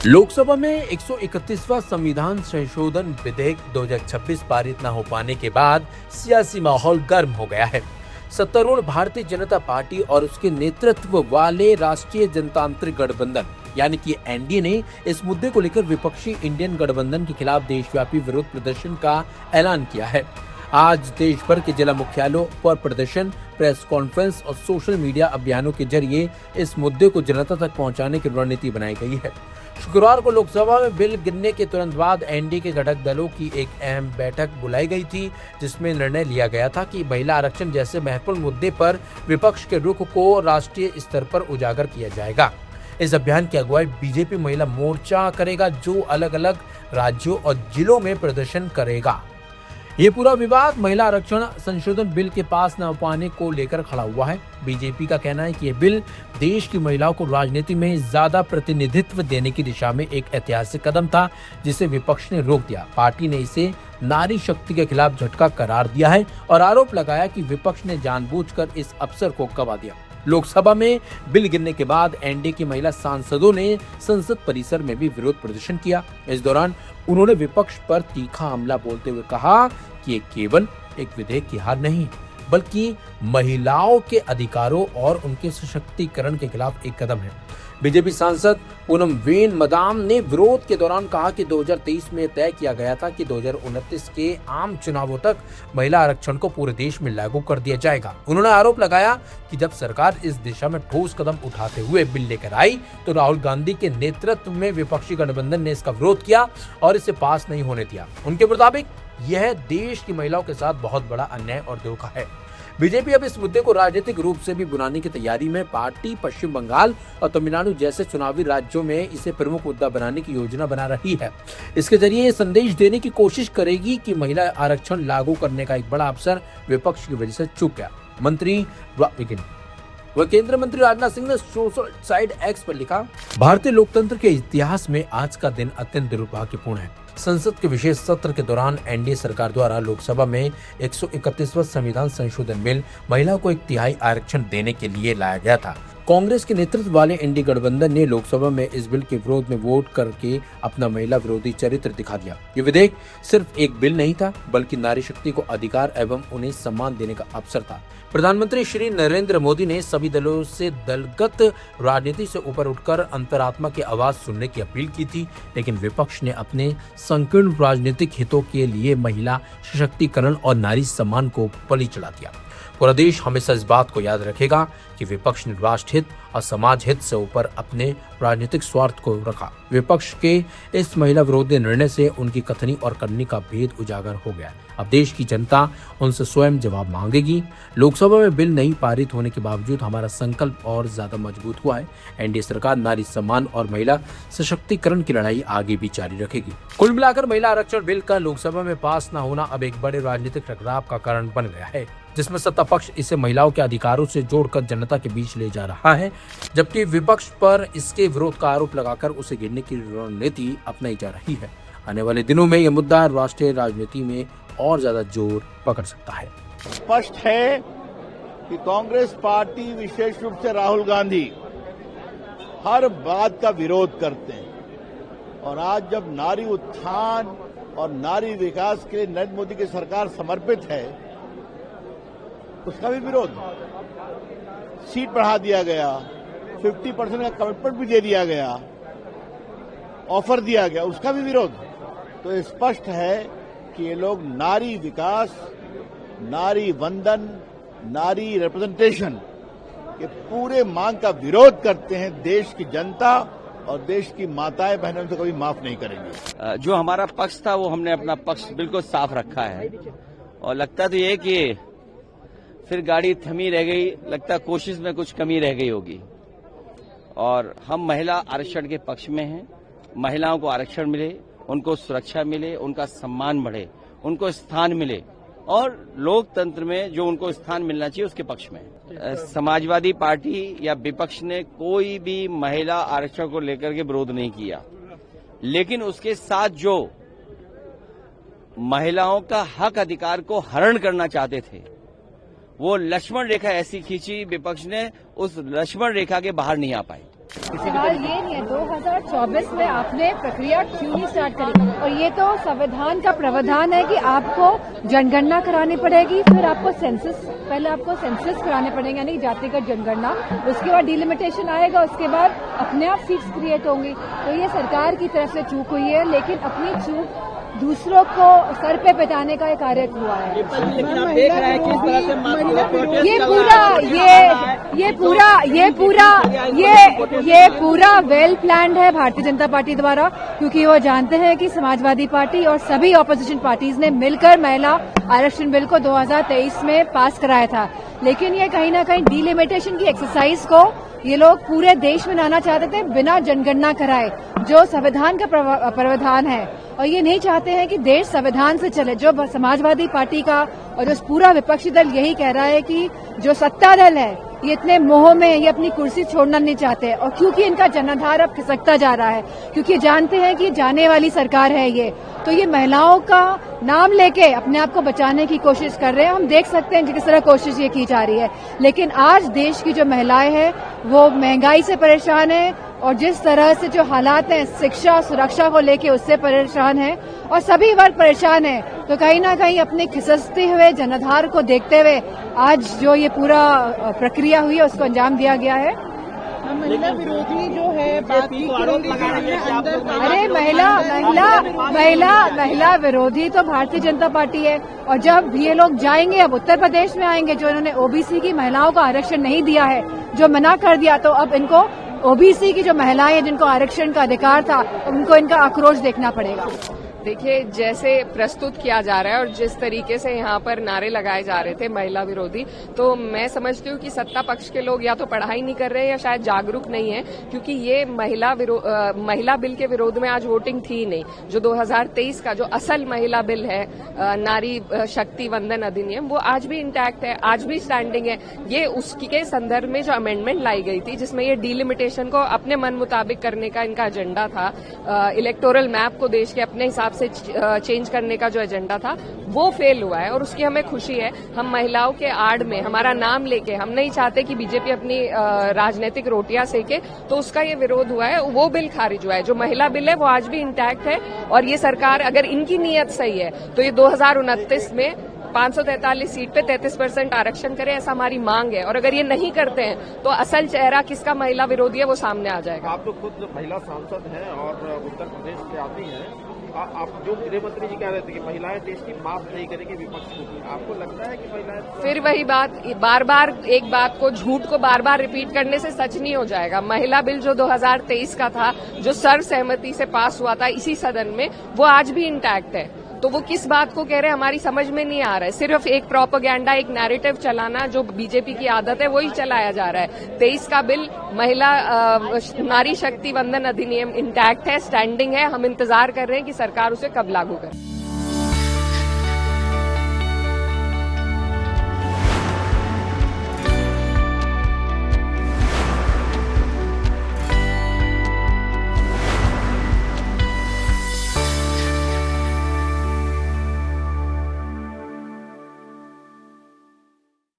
लोकसभा में 131वां संविधान संशोधन विधेयक 2026 पारित न हो पाने के बाद सियासी माहौल गर्म हो गया है। सत्तारूढ़ भारतीय जनता पार्टी और उसके नेतृत्व वाले राष्ट्रीय जनतांत्रिक गठबंधन यानी कि एनडीए ने इस मुद्दे को लेकर विपक्षी इंडियन गठबंधन के खिलाफ देशव्यापी विरोध प्रदर्शन का ऐलान किया है। आज देश भर के जिला मुख्यालयों पर प्रदर्शन, प्रेस कॉन्फ्रेंस और सोशल मीडिया अभियानों के जरिए इस मुद्दे को जनता तक पहुंचाने की रणनीति बनाई गई है। शुक्रवार को लोकसभा में बिल गिरने के तुरंत बाद एनडीए के घटक दलों की एक अहम बैठक बुलाई गई थी, जिसमें निर्णय लिया गया था कि महिला आरक्षण जैसे महत्वपूर्ण मुद्दे पर विपक्ष के रुख को राष्ट्रीय स्तर पर उजागर किया जाएगा। इस अभियान की अगुवाई बीजेपी महिला मोर्चा करेगा, जो अलग अलग राज्यों और जिलों में प्रदर्शन करेगा। ये पूरा विवाद महिला आरक्षण संशोधन बिल के पास न पाने को लेकर खड़ा हुआ है। बीजेपी का कहना है कि यह बिल देश की महिलाओं को राजनीति में ज्यादा प्रतिनिधित्व देने की दिशा में एक ऐतिहासिक कदम था, जिसे विपक्ष ने रोक दिया। पार्टी ने इसे नारी शक्ति के खिलाफ झटका करार दिया है और आरोप लगाया कि विपक्ष ने जानबूझकर इस अवसर को गंवा दिया। लोकसभा में बिल गिरने के बाद एनडीए की महिला सांसदों ने संसद परिसर में भी विरोध प्रदर्शन किया। इस दौरान उन्होंने विपक्ष पर तीखा हमला बोलते हुए कहा कि ये केवल एक विधेयक की हार नहीं, बल्कि महिलाओं के अधिकारों और उनके सशक्तिकरण के खिलाफ एक कदम है। बीजेपी सांसद पूनम वेन मदाम ने विरोध के दौरान कहा कि 2023 में तय किया गया था कि 2029 के आम चुनावों तक महिला आरक्षण को पूरे देश में लागू कर दिया जाएगा। उन्होंने आरोप लगाया कि जब सरकार इस दिशा में ठोस कदम उठाते हुए बिल लेकर आई, तो राहुल गांधी के नेतृत्व में विपक्षी गठबंधन ने इसका विरोध किया और इसे पास नहीं होने दिया। उनके मुताबिक यह देश की महिलाओं के साथ बहुत बड़ा अन्याय और धोखा है। बीजेपी अब इस मुद्दे को राजनीतिक रूप से भी बुनाने की तैयारी में। पार्टी पश्चिम बंगाल और तमिलनाडु जैसे चुनावी राज्यों में इसे प्रमुख मुद्दा बनाने की योजना बना रही है। इसके जरिए ये संदेश देने की कोशिश करेगी कि महिला आरक्षण लागू करने का एक बड़ा अवसर विपक्ष की वजह से चूक गया। केंद्रीय मंत्री राजनाथ सिंह ने सोशल साइट एक्स पर लिखा, भारतीय लोकतंत्र के इतिहास में आज का दिन अत्यंत दुर्भाग्यपूर्ण है। संसद के विशेष सत्र के दौरान एनडीए सरकार द्वारा लोकसभा में 131वां संविधान संशोधन बिल महिलाओं को 1/3 आरक्षण देने के लिए लाया गया था। कांग्रेस के नेतृत्व वाले एनडीए गठबंधन ने लोकसभा में इस बिल के विरोध में वोट करके अपना महिला विरोधी चरित्र दिखा दिया। ये विधेयक सिर्फ एक बिल नहीं था, बल्कि नारी शक्ति को अधिकार एवं उन्हें सम्मान देने का अवसर था। प्रधानमंत्री श्री नरेंद्र मोदी ने सभी दलों से दलगत राजनीति से ऊपर उठकर अंतरात्मा की आवाज सुनने की अपील की थी, लेकिन विपक्ष ने अपने संकीर्ण राजनीतिक हितों के लिए महिला सशक्तिकरण और नारी सम्मान को बलि चढ़ा दिया। पूरा देश हमेशा इस बात को याद रखेगा कि विपक्ष ने राष्ट्र हित और समाज हित से ऊपर अपने राजनीतिक स्वार्थ को रखा। विपक्ष के इस महिला विरोधी निर्णय से उनकी कथनी और करनी का भेद उजागर हो गया। अब देश की जनता उनसे स्वयं जवाब मांगेगी। लोकसभा में बिल नहीं पारित होने के बावजूद हमारा संकल्प और ज्यादा मजबूत हुआ है। एनडीए सरकार नारी सम्मान और महिला सशक्तिकरण की लड़ाई आगे भी जारी रखेगी। कुल मिलाकर महिला आरक्षण बिल का लोकसभा में पास न होना अब एक बड़े राजनीतिक टकराव का कारण बन गया है, जिसमें सत्ता पक्ष इसे महिलाओं के अधिकारों से जोड़कर जनता के बीच ले जा रहा है, जबकि विपक्ष पर इसके विरोध का आरोप लगाकर उसे गिरने की रणनीति अपनाई जा रही है। आने वाले दिनों में यह मुद्दा राष्ट्रीय राजनीति में और ज्यादा जोर पकड़ सकता है। स्पष्ट है कि कांग्रेस पार्टी, विशेष रूप से राहुल गांधी, हर बात का विरोध करते हैं और आज जब नारी उत्थान और नारी विकास के लिए नरेंद्र मोदी की सरकार समर्पित है, उसका भी विरोध। सीट बढ़ा दिया गया, 50% का कमिटमेंट भी दे दिया गया, ऑफर दिया गया, उसका भी विरोध। तो स्पष्ट है कि ये लोग नारी विकास, नारी वंदन, नारी रिप्रेजेंटेशन के पूरे मांग का विरोध करते हैं। देश की जनता और देश की माताएं बहनों से कभी माफ नहीं करेंगे। जो हमारा पक्ष था वो हमने अपना पक्ष बिल्कुल साफ रखा है और लगता तो ये कि फिर गाड़ी थमी रह गई, लगता कोशिश में कुछ कमी रह गई होगी। और हम महिला आरक्षण के पक्ष में हैं। महिलाओं को आरक्षण मिले, उनको सुरक्षा मिले, उनका सम्मान बढ़े, उनको स्थान मिले और लोकतंत्र में जो उनको स्थान मिलना चाहिए उसके पक्ष में। समाजवादी पार्टी या विपक्ष ने कोई भी महिला आरक्षण को लेकर के विरोध नहीं किया, लेकिन उसके साथ जो महिलाओं का हक अधिकार को हरण करना चाहते थे, वो लक्ष्मण रेखा ऐसी खींची विपक्ष ने, उस लक्ष्मण रेखा के बाहर नहीं आ पाए। सवाल ये नहीं है 2024 में आपने प्रक्रिया क्यों नहीं स्टार्ट करी, और ये तो संविधान का प्रावधान है कि आपको जनगणना करानी पड़ेगी, फिर आपको सेंसस, पहले आपको सेंसस कराने पड़ेंगे यानी कि जातिगत जनगणना, उसके बाद डिलिमिटेशन आएगा, उसके बाद अपने आप सीट्स क्रिएट होंगी। तो ये सरकार की तरफ से चूक हुई है, लेकिन अपनी चूक दूसरों को सर पे पिटाने का एक कार्य हुआ है। लेकिन आप देख रहे हैं किस तरह से ये पूरा वेल प्लान्ड है भारतीय जनता पार्टी द्वारा, क्योंकि वो जानते हैं कि समाजवादी पार्टी और सभी ऑपोजिशन पार्टीज ने मिलकर महिला आरक्षण बिल को 2023 में पास कराया था। लेकिन ये कहीं ना कहीं डिलिमिटेशन की एक्सरसाइज को ये लोग पूरे देश में लाना चाहते थे बिना जनगणना कराए, जो संविधान का प्रावधान है, और ये नहीं चाहते हैं कि देश संविधान से चले। जो समाजवादी पार्टी का और जो पूरा विपक्षी दल यही कह रहा है कि जो सत्ता दल है ये इतने मोह में ये अपनी कुर्सी छोड़ना नहीं चाहते, और क्योंकि इनका जनाधार अब खिसकता जा रहा है, क्योंकि जानते हैं कि जाने वाली सरकार है ये, तो ये महिलाओं का नाम लेके अपने आप को बचाने की कोशिश कर रहे हैं। हम देख सकते हैं कि किस तरह कोशिश ये की जा रही है, लेकिन आज देश की जो महिलाएं हैं वो महंगाई से परेशान है, और जिस तरह से जो हालात हैं शिक्षा सुरक्षा को लेके उससे परेशान है, और सभी वर्ग परेशान है। तो कहीं ना कहीं अपने खिसकते हुए जनाधार को देखते हुए आज जो ये पूरा प्रक्रिया हुई है उसको अंजाम दिया गया है। महिला विरोधी जो है बात की आरोप लगा रही है कि आप लोग अरे महिला विरोधी तो भारतीय जनता पार्टी है, और जब ये लोग जाएंगे, अब उत्तर प्रदेश में आएंगे, जो इन्होंने ओबीसी की महिलाओं को आरक्षण नहीं दिया है, जो मना कर दिया, तो अब इनको ओबीसी की जो महिलाएं हैं जिनको आरक्षण का अधिकार था, उनको इनका आक्रोश देखना पड़ेगा। देखिए, जैसे प्रस्तुत किया जा रहा है और जिस तरीके से यहाँ पर नारे लगाए जा रहे थे महिला विरोधी, तो मैं समझती हूँ कि सत्ता पक्ष के लोग या तो पढ़ाई नहीं कर रहे हैं या शायद जागरूक नहीं है, क्योंकि ये महिला बिल के विरोध में आज वोटिंग थी नहीं। जो 2023 का जो असल महिला बिल है, नारी शक्ति वंदन अधिनियम, वो आज भी इंटैक्ट है, आज भी स्टैंडिंग है। ये उसके संदर्भ में जो अमेंडमेंट लाई गई थी जिसमें ये डिलिमिटेशन को अपने मन मुताबिक करने का इनका एजेंडा था, इलेक्टोरल मैप को देश के अपने हिसाब से चेंज करने का जो एजेंडा था वो फेल हुआ है, और उसकी हमें खुशी है। हम महिलाओं के आड़ में हमारा नाम लेके, हम नहीं चाहते कि बीजेपी अपनी राजनीतिक रोटियां सेके, तो उसका ये विरोध हुआ है, वो बिल खारिज हुआ है। जो महिला बिल है वो आज भी इंटैक्ट है, और ये सरकार अगर इनकी नीयत सही है तो ये 2029 में 543 सीट पे 33% आरक्षण करे, ऐसा हमारी मांग है। और अगर ये नहीं करते हैं तो असल चेहरा किसका महिला विरोधी है वो सामने आ जाएगा। आप तो खुद महिला सांसद हैं और उत्तर प्रदेश से आती हैं, आप जो गृह मंत्री जी कह रहे थे कि महिलाएं देश की माफ नहीं करेंगी विपक्ष को, आपको लगता है कि महिलाएं फिर वही बात, बार बार एक बात को, झूठ को बार बार रिपीट करने से सच नहीं हो जाएगा। महिला बिल जो 2023 का था, जो सर्वसहमति से पास हुआ था इसी सदन में, वो आज भी इंटैक्ट है। तो वो किस बात को कह रहे हैं हमारी समझ में नहीं आ रहा है। सिर्फ एक प्रोपेगेंडा, एक नैरेटिव चलाना जो बीजेपी की आदत है वही चलाया जा रहा है। 23 का बिल महिला नारी शक्ति वंदन अधिनियम इंटैक्ट है, स्टैंडिंग है। हम इंतजार कर रहे हैं कि सरकार उसे कब लागू करे।